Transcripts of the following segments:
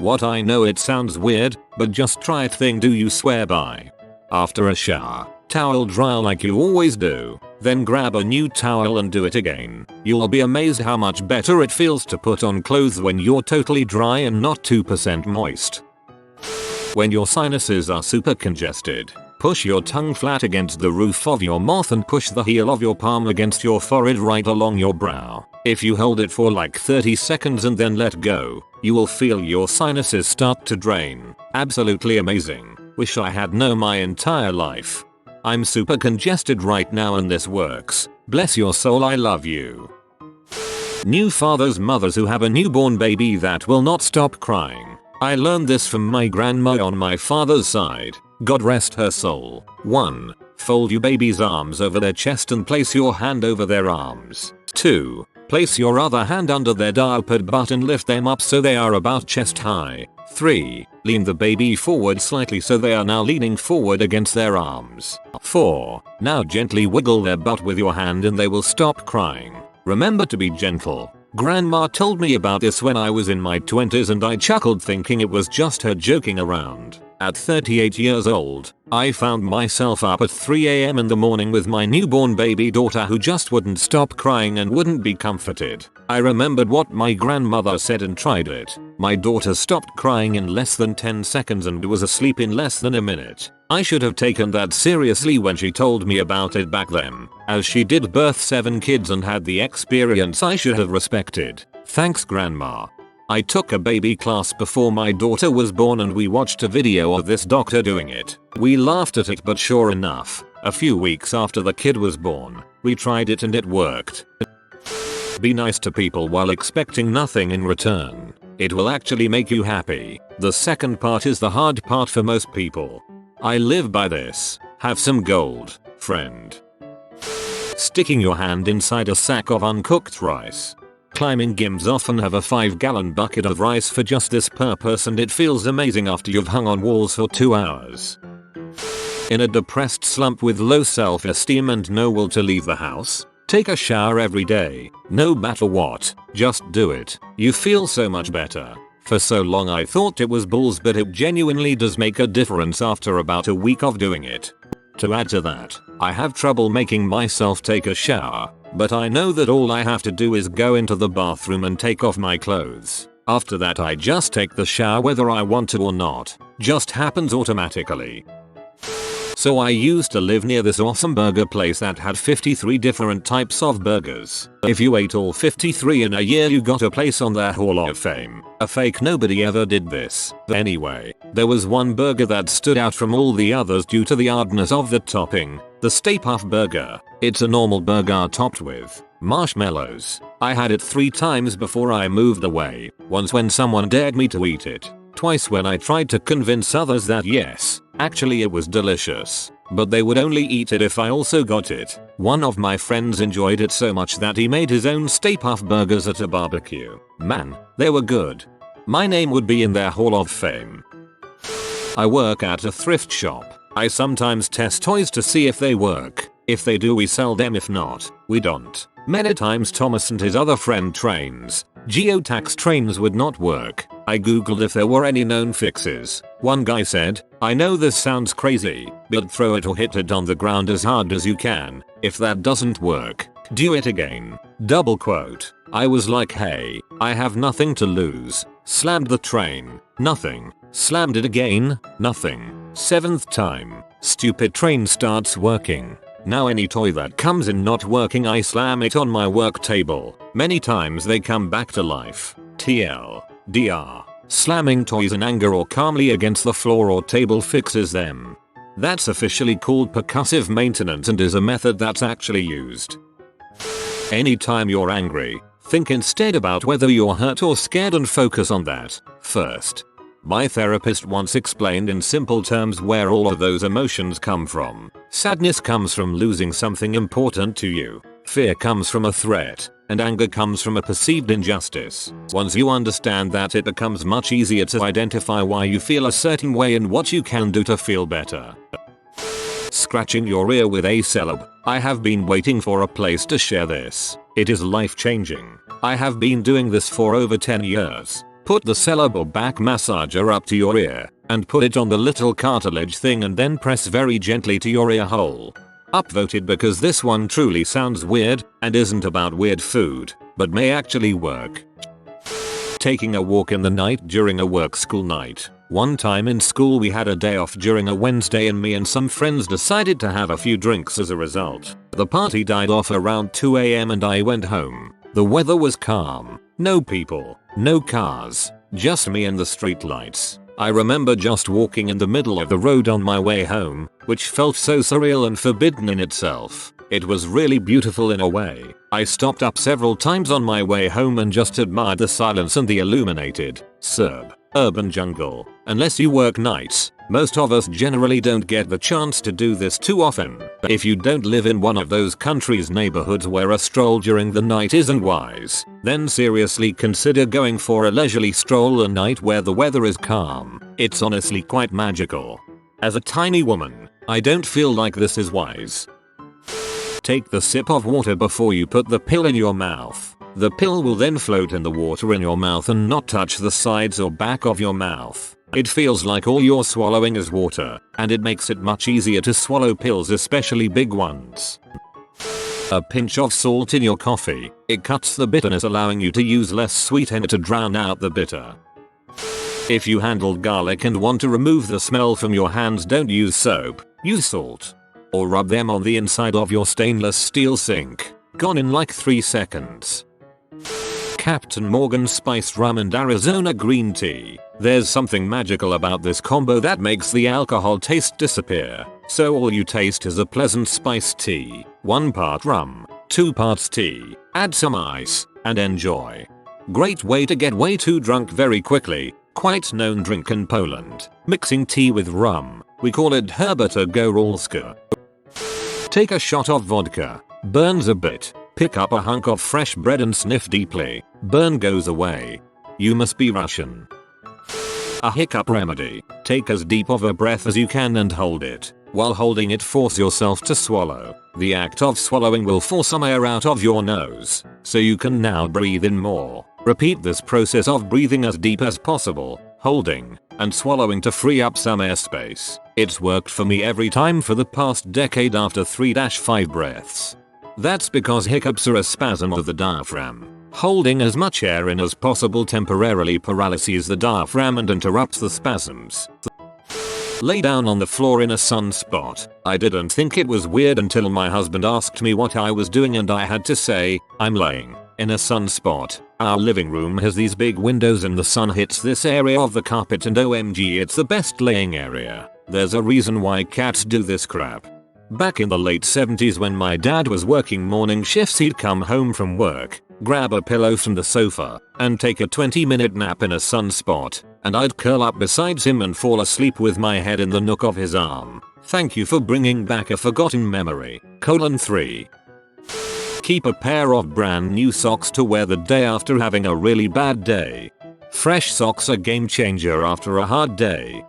What I know it sounds weird, but just try it. Thing do you swear by? After a shower, towel dry like you always do, then grab a new towel and do it again. You'll be amazed how much better it feels to put on clothes when you're totally dry and not 2% moist. When your sinuses are super congested, push your tongue flat against the roof of your mouth and push the heel of your palm against your forehead right along your brow. If you hold it for like 30 seconds and then let go, you will feel your sinuses start to drain. Absolutely amazing. Wish I had known my entire life. I'm super congested right now and this works. Bless your soul, I love you. New fathers, mothers who have a newborn baby that will not stop crying. I learned this from my grandma on my father's side. God rest her soul. 1. Fold your baby's arms over their chest and place your hand over their arms. 2. Place your other hand under their diaper butt and lift them up so they are about chest high. 3. Lean the baby forward slightly so they are now leaning forward against their arms. 4. Now gently wiggle their butt with your hand and they will stop crying. Remember to be gentle. Grandma told me about this when I was in my 20s and I chuckled thinking it was just her joking around. At 38 years old, I found myself up at 3 AM in the morning with my newborn baby daughter who just wouldn't stop crying and wouldn't be comforted. I remembered what my grandmother said and tried it. My daughter stopped crying in less than 10 seconds and was asleep in less than a minute. I should have taken that seriously when she told me about it back then, as she did birth 7 kids and had the experience I should have respected. Thanks, Grandma. I took a baby class before my daughter was born and we watched a video of this doctor doing it. We laughed at it, but sure enough, a few weeks after the kid was born, we tried it and it worked. Be nice to people while expecting nothing in return. It will actually make you happy. The second part is the hard part for most people. I live by this. Have some gold, friend. Sticking your hand inside a sack of uncooked rice. Climbing gyms often have a 5-gallon bucket of rice for just this purpose and it feels amazing after you've hung on walls for 2 hours. In a depressed slump with low self-esteem and no will to leave the house? Take a shower every day, no matter what, just do it. You feel so much better. For so long I thought it was bulls, but it genuinely does make a difference after about a week of doing it. To add to that, I have trouble making myself take a shower, but I know that all I have to do is go into the bathroom and take off my clothes. After that I just take the shower whether I want to or not. Just happens automatically. So I used to live near this awesome burger place that had 53 different types of burgers. If you ate all 53 in a year you got a place on their Hall of Fame. A fake, nobody ever did this. Anyway, there was one burger that stood out from all the others due to the hardness of the topping. The Stay Puft Burger. It's a normal burger topped with marshmallows. I had it 3 times before I moved away. Once when someone dared me to eat it. Twice when I tried to convince others that yes, actually it was delicious, but they would only eat it if I also got it. One of my friends enjoyed it so much that he made his own Stay Puft burgers at a barbecue. Man, they were good. My name would be in their Hall of Fame. I work at a thrift shop. I sometimes test toys to see if they work. If they do, we sell them. If not, we don't. Many times Thomas and his other friend trains. Geotax trains would not work. I googled if there were any known fixes. One guy said, I know this sounds crazy, but throw it or hit it on the ground as hard as you can. If that doesn't work, do it again. Double quote. I was like, hey, I have nothing to lose. Slammed the train. Nothing. Slammed it again. Nothing. 7th time. Stupid train starts working. Now any toy that comes in not working, I slam it on my work table. Many times they come back to life. TL. DR. Slamming toys in anger or calmly against the floor or table fixes them. That's officially called percussive maintenance and is a method that's actually used. Anytime you're angry, think instead about whether you're hurt or scared and focus on that first. My therapist once explained in simple terms where all of those emotions come from. Sadness comes from losing something important to you. Fear comes from a threat, and anger comes from a perceived injustice. Once you understand that, it becomes much easier to identify why you feel a certain way and what you can do to feel better. Scratching your ear with a celeb. I have been waiting for a place to share this. It is life-changing. I have been doing this for over 10 years. Put the celeb or back massager up to your ear and put it on the little cartilage thing and then press very gently to your ear hole. Upvoted because this one truly sounds weird and isn't about weird food, but may actually work. Taking a walk in the night during a work school night. One time in school we had a day off during a Wednesday and me and some friends decided to have a few drinks as a result. The party died off around 2 AM and I went home. The weather was calm. No people, no cars, just me and the street lights. I remember just walking in the middle of the road on my way home, which felt so surreal and forbidden in itself. It was really beautiful in a way. I stopped up several times on my way home and just admired the silence and the illuminated, urban jungle. Unless you work nights, most of us generally don't get the chance to do this too often. If you don't live in one of those countries' neighborhoods where a stroll during the night isn't wise, then seriously consider going for a leisurely stroll at night where the weather is calm. It's honestly quite magical. As a tiny woman, I don't feel like this is wise. Take the sip of water before you put the pill in your mouth. The pill will then float in the water in your mouth and not touch the sides or back of your mouth. It feels like all you're swallowing is water, and it makes it much easier to swallow pills, especially big ones. A pinch of salt in your coffee. It cuts the bitterness, allowing you to use less sweetener to drown out the bitter. If you handled garlic and want to remove the smell from your hands, don't use soap, use salt. Or rub them on the inside of your stainless steel sink. Gone in like 3 seconds. Captain Morgan spiced rum and Arizona green tea. There's something magical about this combo that makes the alcohol taste disappear. So all you taste is a pleasant spiced tea. 1 part rum, 2 parts tea. Add some ice and enjoy. Great way to get way too drunk very quickly. Quite known drink in Poland. Mixing tea with rum. We call it Herbata Góralska. Take a shot of vodka. Burns a bit. Pick up a hunk of fresh bread and sniff deeply. Burn goes away. You must be Russian. A hiccup remedy. Take as deep of a breath as you can and hold it. While holding it, force yourself to swallow. The act of swallowing will force some air out of your nose, so you can now breathe in more. Repeat this process of breathing as deep as possible, holding and swallowing to free up some airspace. It's worked for me every time for the past decade after 3-5 breaths. That's because hiccups are a spasm of the diaphragm. Holding as much air in as possible temporarily paralyzes the diaphragm and interrupts the spasms. Lay down on the floor in a sunspot. I didn't think it was weird until my husband asked me what I was doing and I had to say, I'm laying in a sunspot. Our living room has these big windows and the sun hits this area of the carpet and OMG, it's the best laying area. There's a reason why cats do this crap. Back in the late 70s when my dad was working morning shifts, he'd come home from work, grab a pillow from the sofa, and take a 20-minute nap in a sunspot, and I'd curl up beside him and fall asleep with my head in the nook of his arm. Thank you for bringing back a forgotten memory. 3. Keep a pair of brand new socks to wear the day after having a really bad day. Fresh socks are game changer after a hard day.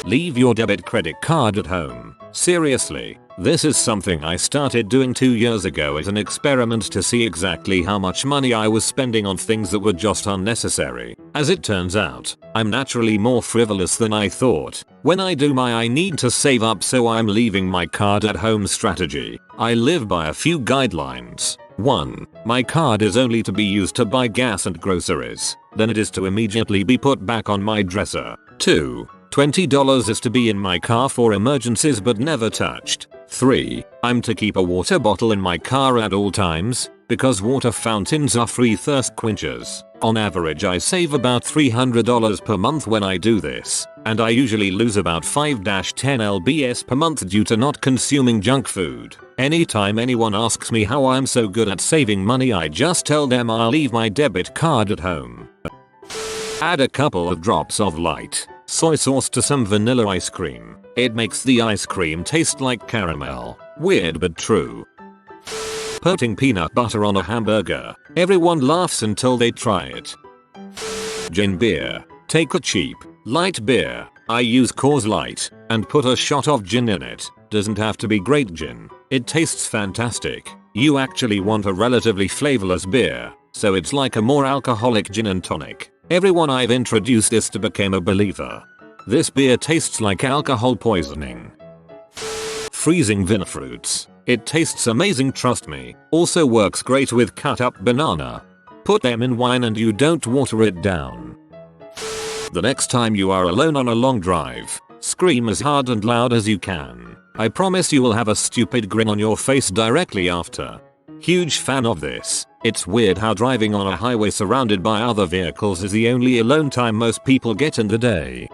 Leave your debit credit card at home. Seriously, this is something I started doing 2 years ago as an experiment to see exactly how much money I was spending on things that were just unnecessary. As it turns out, I'm naturally more frivolous than I thought. When I do my I need to save up so I'm leaving my card at home strategy, I live by a few guidelines. 1. My card is only to be used to buy gas and groceries. Then it is to immediately be put back on my dresser. 2. $20 is to be in my car for emergencies but never touched. 3. I'm to keep a water bottle in my car at all times, because water fountains are free thirst quenchers. On average I save about $300 per month when I do this, and I usually lose about 5-10 lbs per month due to not consuming junk food. Anytime anyone asks me how I'm so good at saving money, I just tell them I'll leave my debit card at home. Add a couple of drops of light soy sauce to some vanilla ice cream. It makes the ice cream taste like caramel. Weird but true. Putting peanut butter on a hamburger. Everyone laughs until they try it. Gin beer. Take a cheap, light beer. I use Coors Light and put a shot of gin in it. Doesn't have to be great gin. It tastes fantastic. You actually want a relatively flavorless beer, so it's like a more alcoholic gin and tonic. Everyone I've introduced this to became a believer. This beer tastes like alcohol poisoning. Freezing vine fruits. It tastes amazing, trust me. Also works great with cut up banana. Put them in wine and you don't water it down. The next time you are alone on a long drive, scream as hard and loud as you can. I promise you will have a stupid grin on your face directly after. Huge fan of this. It's weird how driving on a highway surrounded by other vehicles is the only alone time most people get in the day.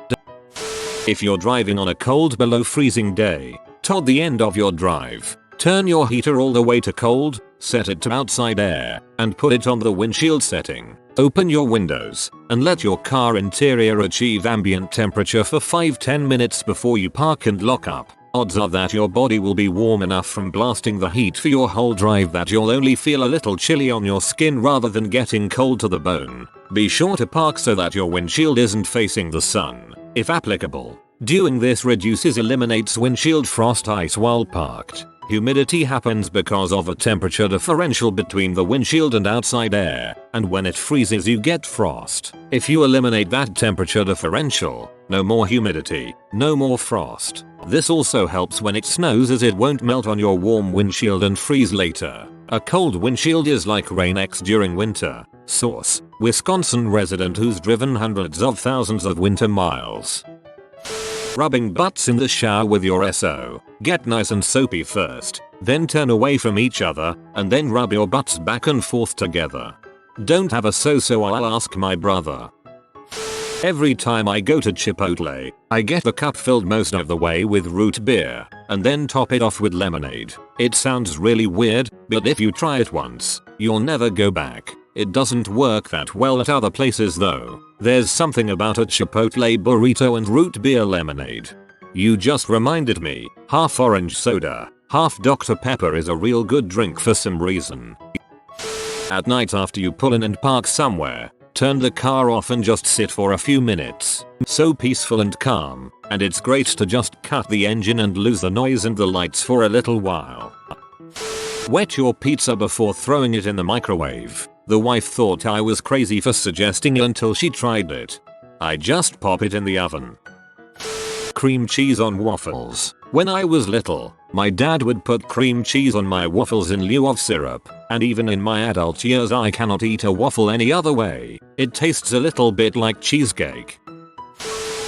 If you're driving on a cold below freezing day, toward the end of your drive, turn your heater all the way to cold, set it to outside air, and put it on the windshield setting. Open your windows, and let your car interior achieve ambient temperature for 5-10 minutes before you park and lock up. Odds are that your body will be warm enough from blasting the heat for your whole drive that you'll only feel a little chilly on your skin rather than getting cold to the bone. Be sure to park so that your windshield isn't facing the sun, if applicable. Doing this eliminates windshield frost ice while parked. Humidity happens because of a temperature differential between the windshield and outside air, and when it freezes you get frost. If you eliminate that temperature differential, no more humidity, no more frost. This also helps when it snows as it won't melt on your warm windshield and freeze later. A cold windshield is like Rain-X during winter. Source: Wisconsin resident who's driven hundreds of thousands of winter miles. Rubbing butts in the shower with your SO. Get nice and soapy first, then turn away from each other, and then rub your butts back and forth together. Don't have a so I'll ask my brother. Every time I go to Chipotle, I get the cup filled most of the way with root beer, and then top it off with lemonade. It sounds really weird, but if you try it once, you'll never go back. It doesn't work that well at other places though. There's something about a Chipotle burrito and root beer lemonade. You just reminded me, half orange soda, half Dr. Pepper is a real good drink for some reason. At night after you pull in and park somewhere, turn the car off and just sit for a few minutes. So peaceful and calm, and it's great to just cut the engine and lose the noise and the lights for a little while. Wet your pizza before throwing it in the microwave. The wife thought I was crazy for suggesting it until she tried it. I just pop it in the oven. Cream cheese on waffles. When I was little, my dad would put cream cheese on my waffles in lieu of syrup, and even in my adult years I cannot eat a waffle any other way. It tastes a little bit like cheesecake.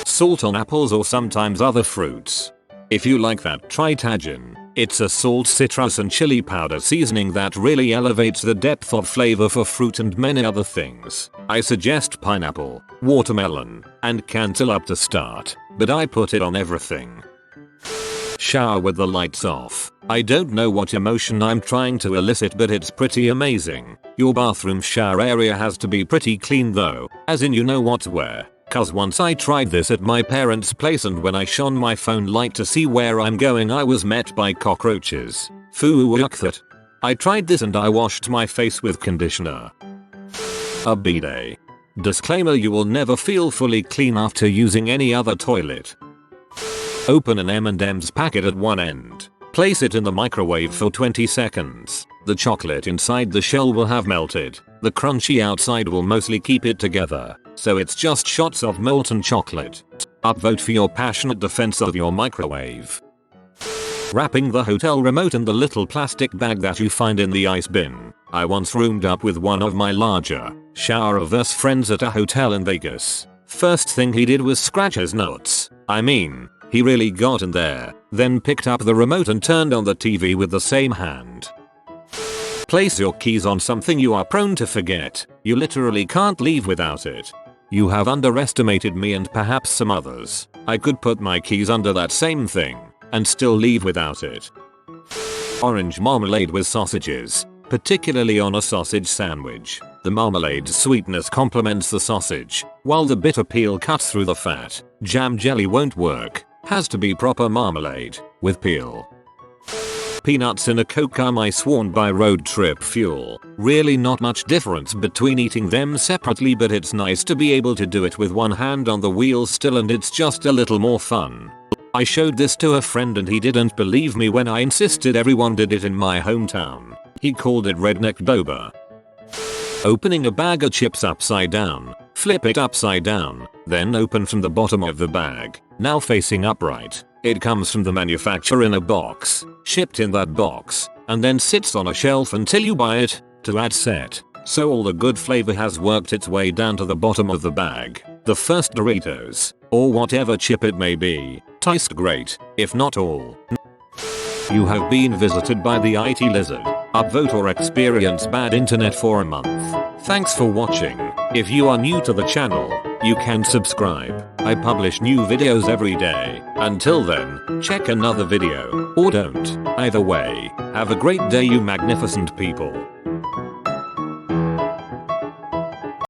Salt on apples or sometimes other fruits. If you like that, try Hygiene. It's a salt, citrus and chili powder seasoning that really elevates the depth of flavor for fruit and many other things. I suggest pineapple, watermelon, and cantaloupe to start, but I put it on everything. Shower with the lights off. I don't know what emotion I'm trying to elicit, but it's pretty amazing. Your bathroom shower area has to be pretty clean though, as in you know what to wear. Cause once I tried this at my parents' place and when I shone my phone light to see where I'm going I was met by cockroaches. Foo yuck that. I tried this and I washed my face with conditioner. A bidet. Disclaimer: you will never feel fully clean after using any other toilet. Open an M&M's packet at one end. Place it in the microwave for 20 seconds. The chocolate inside the shell will have melted. The crunchy outside will mostly keep it together. So it's just shots of molten chocolate. Upvote for your passionate defense of your microwave. Wrapping the hotel remote in the little plastic bag that you find in the ice bin. I once roomed up with one of my larger, shower-averse friends at a hotel in Vegas. First thing he did was scratch his nuts. I mean, he really got in there, then picked up the remote and turned on the TV with the same hand. Place your keys on something you are prone to forget. You literally can't leave without it. You have underestimated me and perhaps some others. I could put my keys under that same thing and still leave without it. Orange marmalade with sausages, particularly on a sausage sandwich. The marmalade's sweetness complements the sausage, while the bitter peel cuts through the fat. Jam jelly won't work. Has to be proper marmalade, with peel. Peanuts in a Coke are my sworn by road trip fuel. Really not much difference between eating them separately, but it's nice to be able to do it with one hand on the wheel still, and it's just a little more fun. I showed this to a friend and he didn't believe me when I insisted everyone did it in my hometown. He called it redneck boba. Opening a bag of chips upside down. Flip it upside down, then open from the bottom of the bag, now facing upright. It comes from the manufacturer in a box, shipped in that box, and then sits on a shelf until you buy it, to add set. So all the good flavor has worked its way down to the bottom of the bag. The first Doritos, or whatever chip it may be, taste great, if not all. You have been visited by the IT lizard. Upvote or experience bad internet for a month. Thanks for watching. If you are new to the channel, you can subscribe. I publish new videos every day. Until then, check another video, or don't. Either way, have a great day you magnificent people.